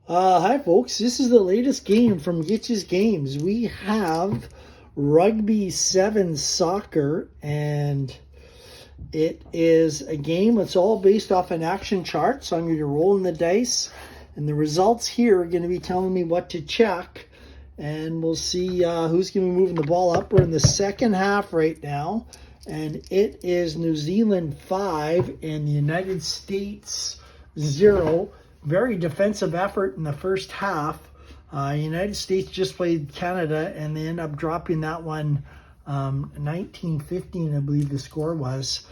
Hi folks, this is the latest game from Gitch's Games. We have Rugby 7 Soccer, and it is a game that's all based off an action chart. So I'm going to be rolling the dice, and the results here are going to be telling me what to check, and we'll see who's going to be moving the ball up. We're in the second half right now, and it is New Zealand 5 and the United States 0. Very defensive effort in the first half. United States just played Canada, and they end up dropping that one 19-15, I believe the score was.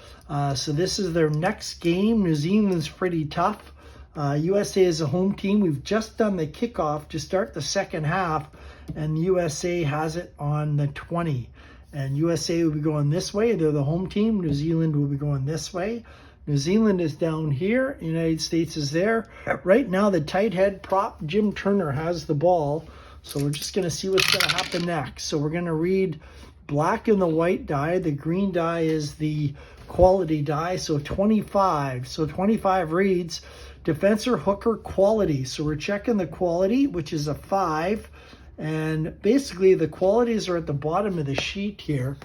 So this is their next game. New Zealand's pretty tough. USA is a home team. We've just done the kickoff to start the second half, and USA has it on the 20. And USA will be going this way. They're the home team. New Zealand will be going this way. New Zealand is down here. United States is there. Right now, the tight head prop, Jim Turner, has the ball. So we're just going to see what's going to happen next. So we're going to read black and the white die. The green die is the quality die. So 25. So 25 reads defense or hooker quality. So we're checking the quality, which is a 5. And basically, the qualities are at the bottom of the sheet here.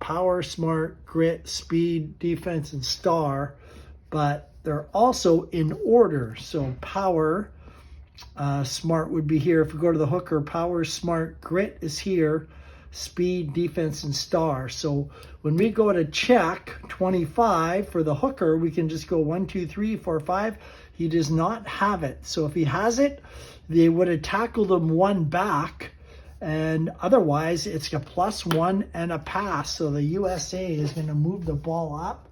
Power, smart, grit, speed, defense, and star, but they're also in order. So power, smart would be here. If we go to the hooker, power, smart, grit is here, speed, defense, and star. So when we go to check 25 for the hooker, we can just go 1, 2, 3, 4, 5. He does not have it. So if he has it, they would have tackled him one back. And otherwise, it's a +1 and a pass. So the USA is going to move the ball up.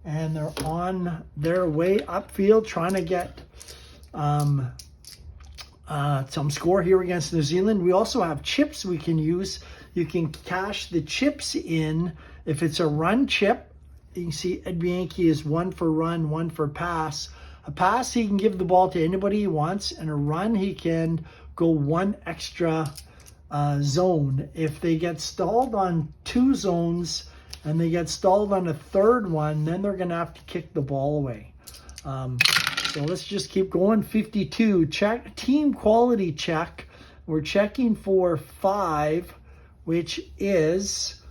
And they're on their way upfield trying to get some score here against New Zealand. We also have chips we can use. You can cash the chips in. If it's a run chip, you can see Ed Bianchi is 1 for run, 1 for pass. A pass, he can give the ball to anybody he wants. And a run, he can go 1 extra zone. If they get stalled on 2 zones and they get stalled on a 3rd one, then they're going to have to kick the ball away. So let's just keep going. 52, check team quality check. We're checking for 5, which is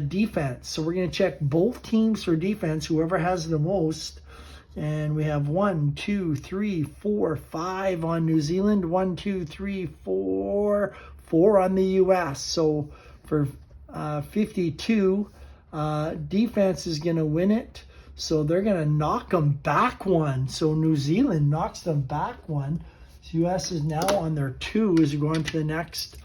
defense. So we're going to check both teams for defense, whoever has the most. And we have 1, 2, 3, 4, 5 on New Zealand. 1, 2, 3, 4 on the US. So for 52, defense is going to win it. So they're going to knock them back 1. So New Zealand knocks them back 1. So US is now on their 2 as we're going to the next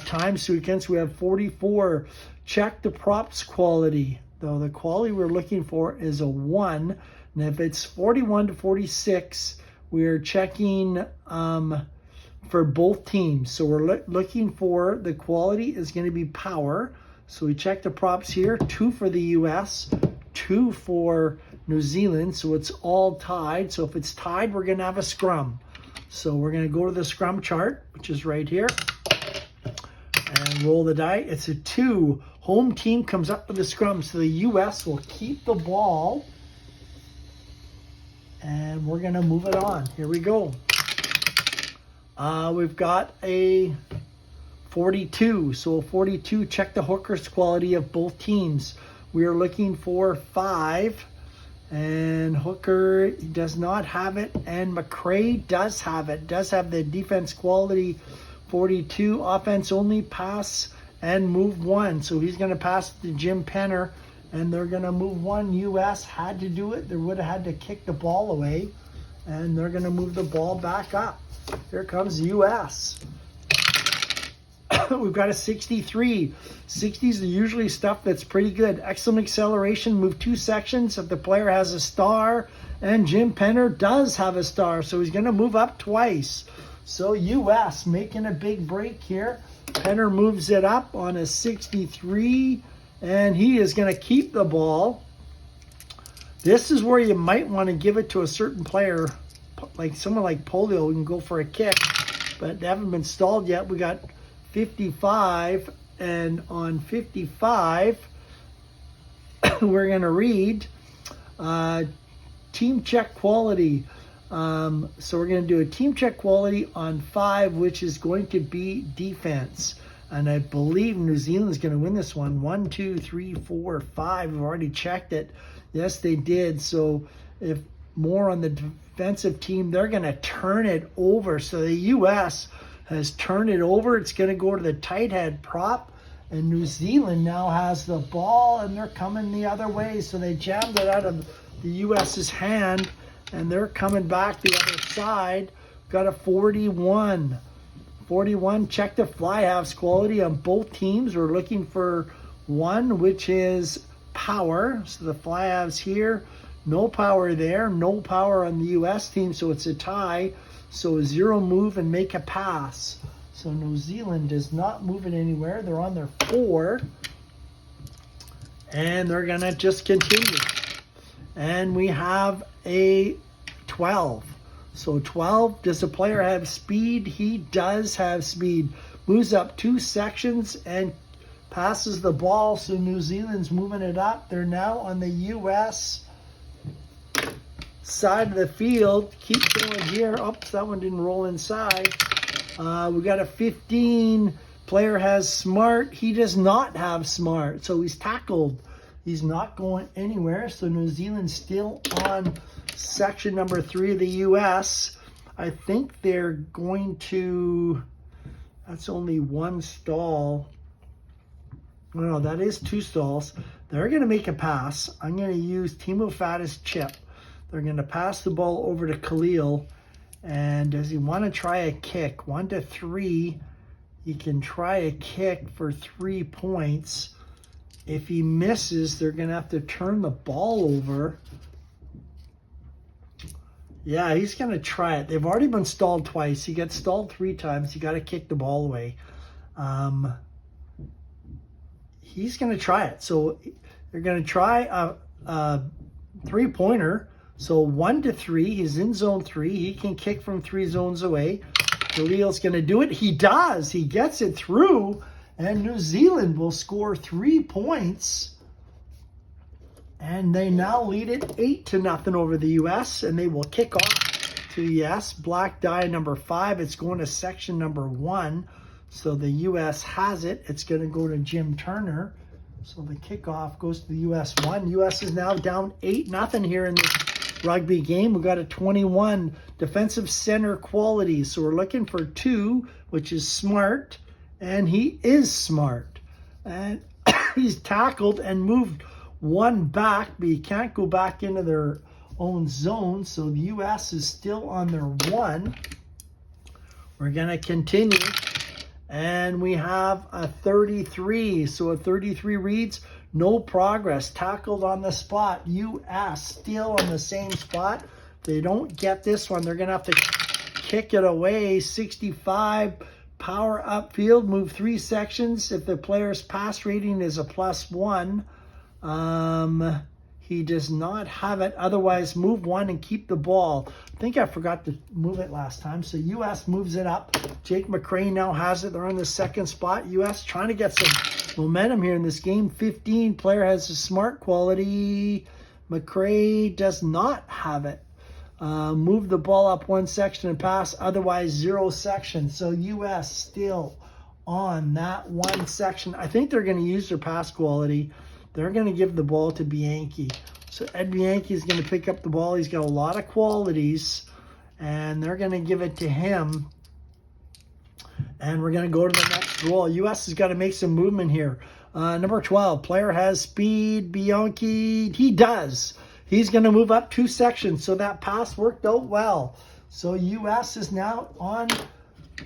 time sequence. We have 44. Check the props quality. Though the quality we're looking for is a 1. And if it's 41 to 46, we're checking for both teams. So we're looking for the quality is going to be power. So we check the props here. 2 for the US, 2 for New Zealand. So it's all tied. So if it's tied, we're going to have a scrum. So we're going to go to the scrum chart, which is right here, and roll the die. It's a 2. Home team comes up with the scrum. So the US will keep the ball. And we're going to move it on. Here we go. We've got a 42. So 42, check the hooker's quality of both teams. We are looking for 5. And hooker does not have it. And McRae does have it. Does have the defense quality 42. Offense only, pass and move 1. So he's going to pass to Jim Penner. And they're going to move 1. US had to do it. They would have had to kick the ball away. And they're going to move the ball back up. Here comes US. We've got a 63. 60s are usually stuff that's pretty good. Excellent acceleration. Move 2 sections if the player has a star. And Jim Penner does have a star. So he's going to move up twice. So US making a big break here. Penner moves it up on a 63. And he is going to keep the ball. This is where you might want to give it to a certain player, like someone like Polio, who can go for a kick, but they haven't been stalled yet. We got 55, and on 55, we're going to read team check quality. So we're going to do a team check quality on 5, which is going to be defense. And I believe New Zealand's going to win this one. 1, 2, 3, 4, 5. We've already checked it. Yes, they did. So if more on the defensive team, they're going to turn it over. So the U.S. has turned it over. It's going to go to the tight head prop. And New Zealand now has the ball, and they're coming the other way. So they jammed it out of the U.S.'s hand, and they're coming back the other side. Got a 41. 41, check the fly halves quality on both teams. We're looking for 1, which is power. So the fly halves here, no power there, no power on the U.S. team, so it's a tie. So a 0 move and make a pass. So New Zealand is not moving anywhere. They're on their 4. And they're going to just continue. And we have a 12. So 12, does the player have speed? He does have speed. Moves up 2 sections and passes the ball. So New Zealand's moving it up. They're now on the U.S. side of the field. Keep going here. Oops, that one didn't roll inside. We got a 15. Player has smart. He does not have smart. So he's tackled. He's not going anywhere. So New Zealand's still on section number 3 of the U.S. I think they're going to, that's only 1 stall. No, that is 2 stalls. They're going to make a pass. I'm going to use Timo Fatta's chip. They're going to pass the ball over to Khalil. And does he want to try a kick? 1 to 3. He can try a kick for 3 points. If he misses, they're going to have to turn the ball over. Yeah, he's going to try it. They've already been stalled twice. He got stalled 3 times. You got to kick the ball away. He's going to try it. So they're going to try a 3-pointer. So 1 to 3. He's in zone 3. He can kick from 3 zones away. Khalil's going to do it. He does. He gets it through. And New Zealand will score 3 points. And they now lead it 8-0 over the U.S. And they will kick off to the U.S. Black die number 5. It's going to section number 1. So the U.S. has it. It's going to go to Jim Turner. So the kickoff goes to the U.S. 1. U.S. is now down 8-0 here in this rugby game. We've got a 21 defensive center quality. So we're looking for 2, which is smart. And he is smart. And he's tackled and moved 1 back, but he can't go back into their own zone. So the U.S. is still on their 1. We're going to continue. And we have a 33. So a 33 reads, no progress. Tackled on the spot. U.S. still on the same spot. If they don't get this one, they're going to have to kick it away. 65. Power upfield, move 3 sections. If the player's pass rating is a +1, he does not have it. Otherwise, move 1 and keep the ball. I think I forgot to move it last time. So U.S. moves it up. Jake McRae now has it. They're on the 2nd spot. U.S. trying to get some momentum here in this game. 15, player has a smart quality. McRae does not have it. Move the ball up 1 section and pass, otherwise 0 section. So U.S. still on that 1 section. I think they're going to use their pass quality. They're going to give the ball to Bianchi. So Ed Bianchi is going to pick up the ball. He's got a lot of qualities, and they're going to give it to him. And we're going to go to the next goal. U.S. has got to make some movement here. Number 12, player has speed. Bianchi, he does. He's going to move up 2 sections, so that pass worked out well. So U.S. is now on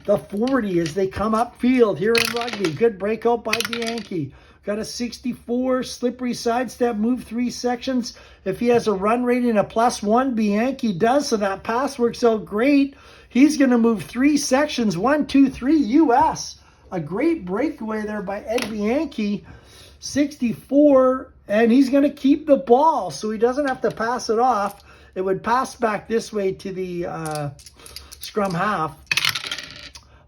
the 40 as they come upfield here in rugby. Good breakout by Bianchi. Got a 64, slippery sidestep, move 3 sections. If he has a run rating of +1, Bianchi does, so that pass works out great. He's going to move 3 sections, 1, 2, 3, U.S. A great breakaway there by Ed Bianchi. 64, and he's going to keep the ball, so he doesn't have to pass it off. It would pass back this way to the scrum half.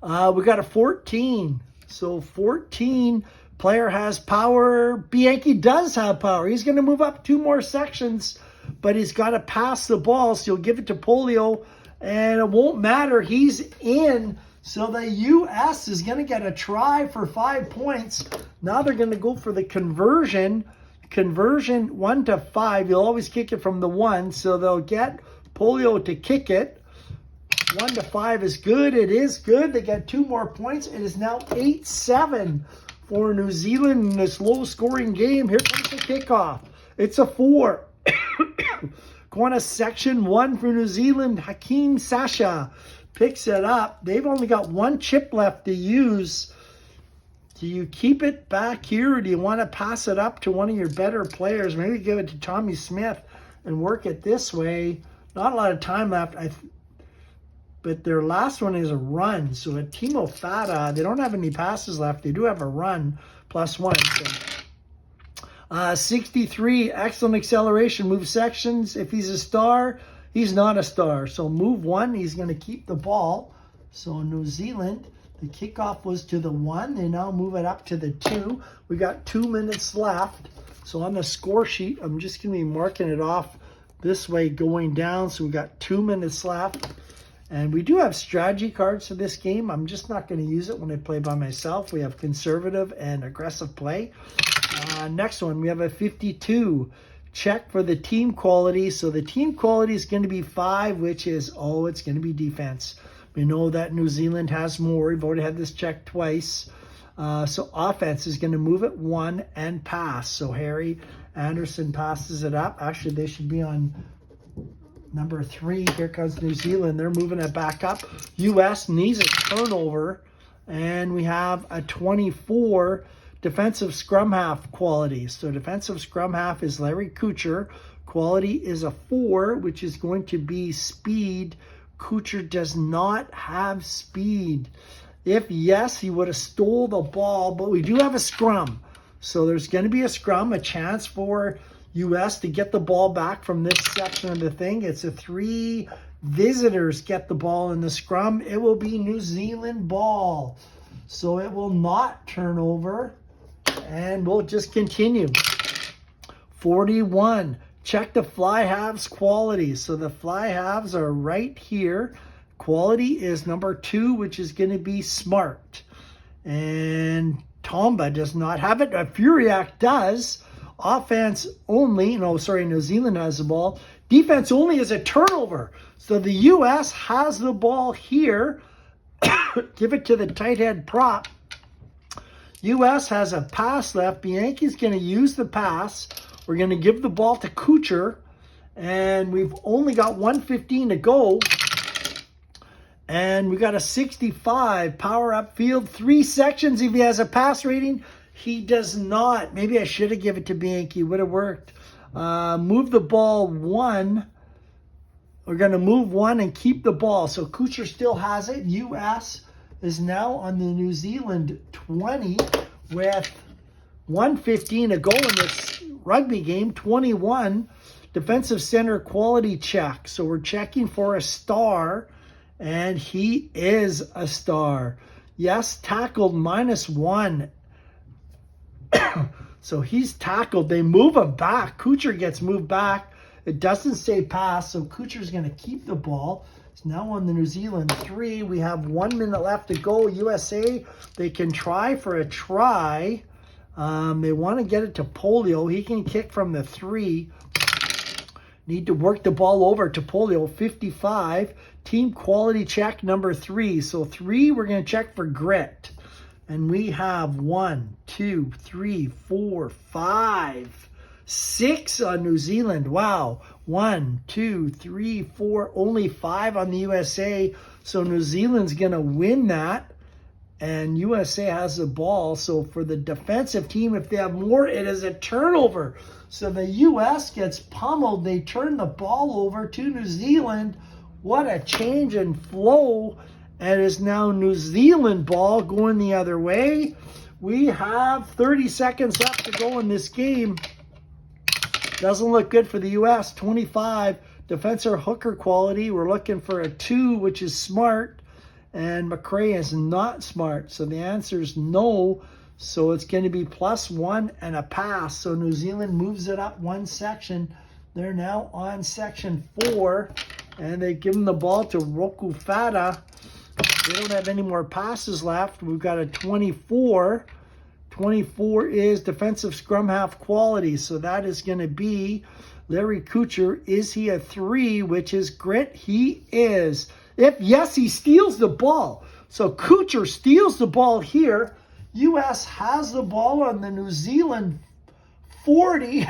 We got a 14. So 14, player has power. Bianchi does have power. He's going to move up 2 more sections, but he's got to pass the ball. So you'll give it to Polio, and it won't matter. He's in. So the U.S. is going to get a try for 5 points. Now they're going to go for the conversion. Conversion 1 to 5. You'll always kick it from the 1. So they'll get Polio to kick it. 1 to 5 is good. It is good. They get 2 more points. It is now 8-7 for New Zealand in this low-scoring game. Here comes the kickoff. It's a 4. Going to section 1 for New Zealand. Hakeem Sasha picks it up. They've only got 1 chip left to use. Do you keep it back here, or do you want to pass it up to one of your better players? Maybe give it to Tommy Smith and work it this way. Not a lot of time left. But their last one is a run. So at Timo Fata, they don't have any passes left. They do have a run +1. So 63, excellent acceleration. Move sections. If he's a star, he's not a star. So move 1, he's going to keep the ball. So New Zealand, the kickoff was to the 1. They now move it up to the 2. We got 2 minutes left. So on the score sheet, I'm just going to be marking it off this way going down. So we got 2 minutes left. And we do have strategy cards for this game. I'm just not going to use it when I play by myself. We have conservative and aggressive play. Next one, we have a 52. Check for the team quality. So the team quality is going to be 5, which is, it's going to be defense. We know that New Zealand has more. We've already had this check twice. So offense is going to move it 1 and pass. So Harry Anderson passes it up. Actually, they should be on number 3. Here comes New Zealand. They're moving it back up. U.S. needs a turnover. And we have a 24 defensive scrum half quality. So defensive scrum half is Larry Kuchar. Quality is a 4, which is going to be speed. Kuchar does not have speed. If yes, he would have stole the ball, but we do have a scrum. So there's going to be a scrum, a chance for U.S. to get the ball back from this section of the thing. It's a 3 visitors get the ball in the scrum. It will be New Zealand ball. So it will not turn over. And we'll just continue. 41. Check the fly halves quality. So the fly halves are right here. Quality is number 2, which is going to be smart. And Tomba does not have it. Furiak does. Offense only. New Zealand has the ball. Defense only is a turnover. So the U.S. has the ball here. Give it to the tight head prop. U.S. has a pass left. Bianchi's going to use the pass. We're going to give the ball to Kuchar. And we've only got 1:15 to go. And we got a 65 power up field. 3 sections if he has a pass rating. He does not. Maybe I should have given it to Bianchi. Would have worked. Move the ball 1. We're going to move 1 and keep the ball. So Kuchar still has it. U.S. is now on the New Zealand 20 with 1:15 to go in this rugby game. 21 defensive center quality check. So we're checking for a star, and he is a star. Yes, tackled -1. So he's tackled. They move him back. Kuchar gets moved back. It doesn't say pass, so Kuchar's going to keep the ball. It's now on the New Zealand 3. We have 1 minute left to go. USA, they can try for a try. They want to get it to Polio. He can kick from the 3. Need to work the ball over to Polio. 55. Team quality check number 3. So 3, we're going to check for grit. And we have 1, 2, 3, 4, 5, 6 on New Zealand. Wow. 1, 2, 3, 4, only 5 on the USA. So New Zealand's going to win that. And USA has the ball. So for the defensive team, if they have more, it is a turnover. So the US gets pummeled. They turn the ball over to New Zealand. What a change in flow. And it is now New Zealand ball going the other way. We have 30 seconds left to go in this game. Doesn't look good for the U.S. 25. Defensive hooker quality. We're looking for a 2, which is smart. And McRae is not smart. So the answer is no. So it's going to be +1 and a pass. So New Zealand moves it up 1 section They're now on section 4, and they give them the ball to Roku Fata. They don't have any more passes left. We've got a 24. 24 is defensive scrum half quality, so that is going to be Larry Kuchar. Is he a 3, which is grit? He is. If yes, he steals the ball. So Kuchar steals the ball here. U.S. has the ball on the New Zealand 40.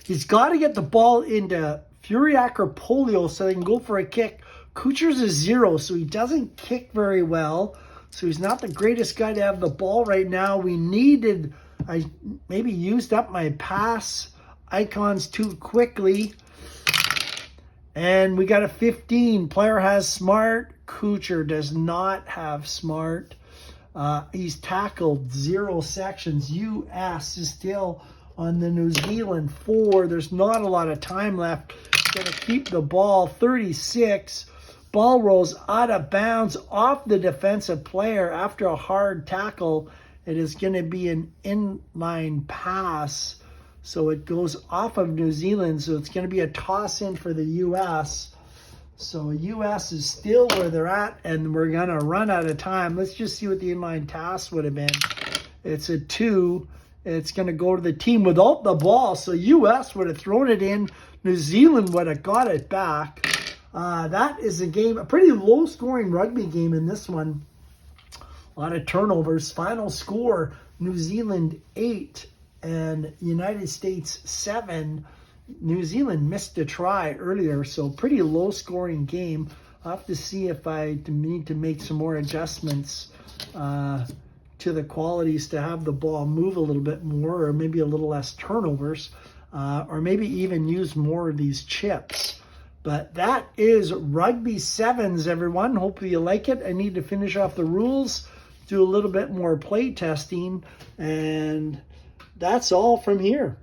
He's got to get the ball into Furiak or Polio so they can go for a kick. Kuchar's a 0, so he doesn't kick very well. So he's not the greatest guy to have the ball right now. I maybe used up my pass icons too quickly. And we got a 15. Player has smart. Kuchar does not have smart. He's tackled 0 sections. U.S. is still on the New Zealand 4. There's not a lot of time left. Going to keep the ball. 36. Ball rolls out of bounds off the defensive player after a hard tackle. It is going to be an inline pass. So it goes off of New Zealand. So it's going to be a toss in for the U.S. So U.S. is still where they're at, and we're going to run out of time. Let's just see what the inline toss would have been. It's a 2. It's going to go to the team without the ball. So U.S. would have thrown it in. New Zealand would have got it back. That is a game, a pretty low-scoring rugby game in this one. A lot of turnovers. Final score, New Zealand 8 and United States 7. New Zealand missed a try earlier, so pretty low-scoring game. I'll have to see if I need to make some more adjustments to the qualities to have the ball move a little bit more, or maybe a little less turnovers, or maybe even use more of these chips. But that is Rugby 7's, everyone. Hopefully you like it. I need to finish off the rules, do a little bit more play testing, and that's all from here.